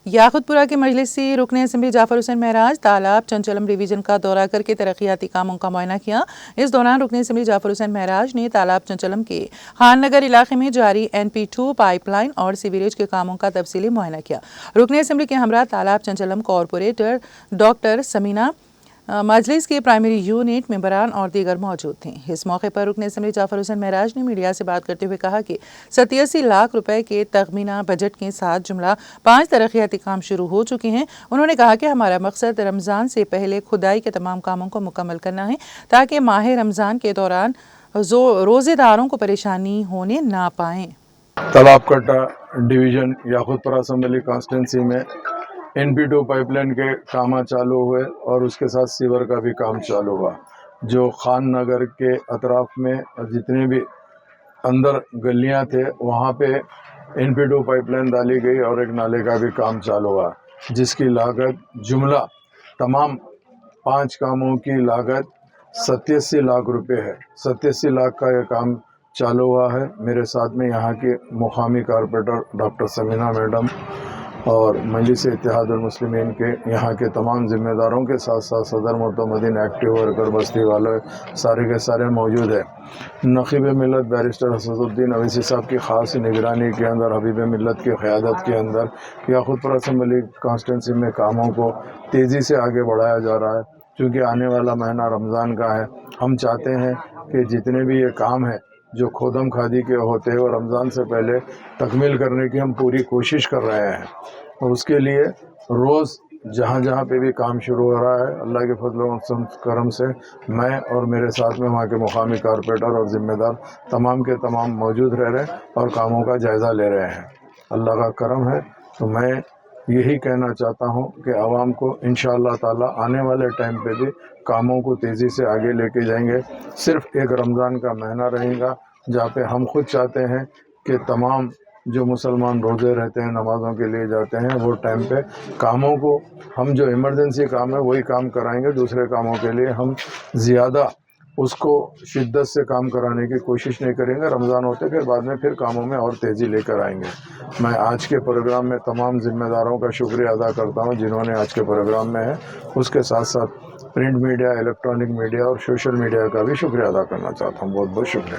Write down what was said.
याकुतपुरा के मजलिसी रुकन असम्बली जाफर हुसैन महराज तालाब चंचलम डिवीजन का दौरा करके तरक्याती कामों का मुआयना किया। इस दौरान रुकन असम्बली जाफर हुसैन महराज ने तालाब चंचलम के खान नगर इलाके में जारी NP2 पाइपलाइन और सीवरेज के कामों का तफसीली मुआयना किया। रुकन असम्बली के हमरा तालाब चंचलम कॉरपोरेटर डॉक्टर समीना, मजलिस के प्राइमरी यूनिट मेंबरान और दीगर मौजूद थे। इस मौके पर रुकन असम्बली जाफर हुसैन महराज ने मीडिया से बात करते हुए कहा कि 87 लाख रुपए के तखमीना बजट के साथ जुमला 5 तरक्याती काम शुरू हो चुके हैं। उन्होंने कहा कि हमारा मकसद रमज़ान से पहले खुदाई के तमाम कामों को मुकम्मल करना है ताकि माह रमज़ान के दौरान रोज़ेदारों को परेशानी होने ना पाए। तालाब कट्टा डिवीज़न याकुतपुरा असम्बली कॉन्स्टिट्यूंसी में NP2 पाइपलाइन के काम चालू हुए और उसके साथ सीवर का भी काम चालू हुआ। जो खान नगर के अतराफ में जितने भी अंदर गलियां थे वहाँ पे NP2 पाइपलाइन डाली गई और एक नाले का भी काम चालू हुआ, जिसकी लागत जुमला तमाम 5 कामों की लागत 87 लाख रुपए है। 87 लाख का यह काम चालू हुआ है। मेरे साथ में यहाँ के मुकामी कारपोरेटर डॉक्टर समीना मैडम और मजलिस इत्तेहादुल मुस्लिमीन के यहाँ के तमाम ज़िम्मेदारों के साथ साथ सदर मोतमदीन एक्टिव वर्कर बस्ती वाले सारे के सारे मौजूद है। नक़ीब मिलत बैरिस्टर असदुद्दीन अवैसी साहब की ख़ास निगरानी के अंदर, हबीब मिलत की क़यादत के अंदर याकुतपुरा असम्बली कॉन्स्टिट्यूंसी में कामों को तेज़ी से आगे बढ़ाया जा रहा है। क्योंकि आने वाला महीना रमज़ान का है, हम चाहते हैं कि जितने भी ये काम है जो खोदम खादी के होते हैं और रमज़ान से पहले तकमील करने की हम पूरी कोशिश कर रहे हैं। और उसके लिए रोज़ जहाँ जहाँ पे भी काम शुरू हो रहा है, अल्लाह के फजल और करम से मैं और मेरे साथ में वहाँ के मुकामी कारपोरेटर और ज़िम्मेदार तमाम के तमाम मौजूद रह रहे हैं और कामों का जायज़ा ले रहे हैं। अल्लाह का करम है। तो मैं यही कहना चाहता हूँ कि आवाम को इंशाअल्लाह ताला आने वाले टाइम पे भी कामों को तेज़ी से आगे लेके जाएंगे। सिर्फ एक रमज़ान का महीना रहेगा जहाँ पे हम खुद चाहते हैं कि तमाम जो मुसलमान रोज़े रहते हैं, नमाज़ों के लिए जाते हैं, वो टाइम पे कामों को हम जो इमरजेंसी काम है वही काम कराएंगे। दूसरे कामों के लिए हम ज़्यादा उसको शिद्दत से काम कराने की कोशिश नहीं करेंगे। रमज़ान होते फिर बाद में फिर कामों में और तेज़ी लेकर आएंगे। मैं आज के प्रोग्राम में तमाम ज़िम्मेदारों का शुक्रिया अदा करता हूं जिन्होंने आज के प्रोग्राम में है। उसके साथ साथ प्रिंट मीडिया, इलेक्ट्रॉनिक मीडिया और सोशल मीडिया का भी शुक्रिया अदा करना चाहता हूं। बहुत बहुत शुक्रिया।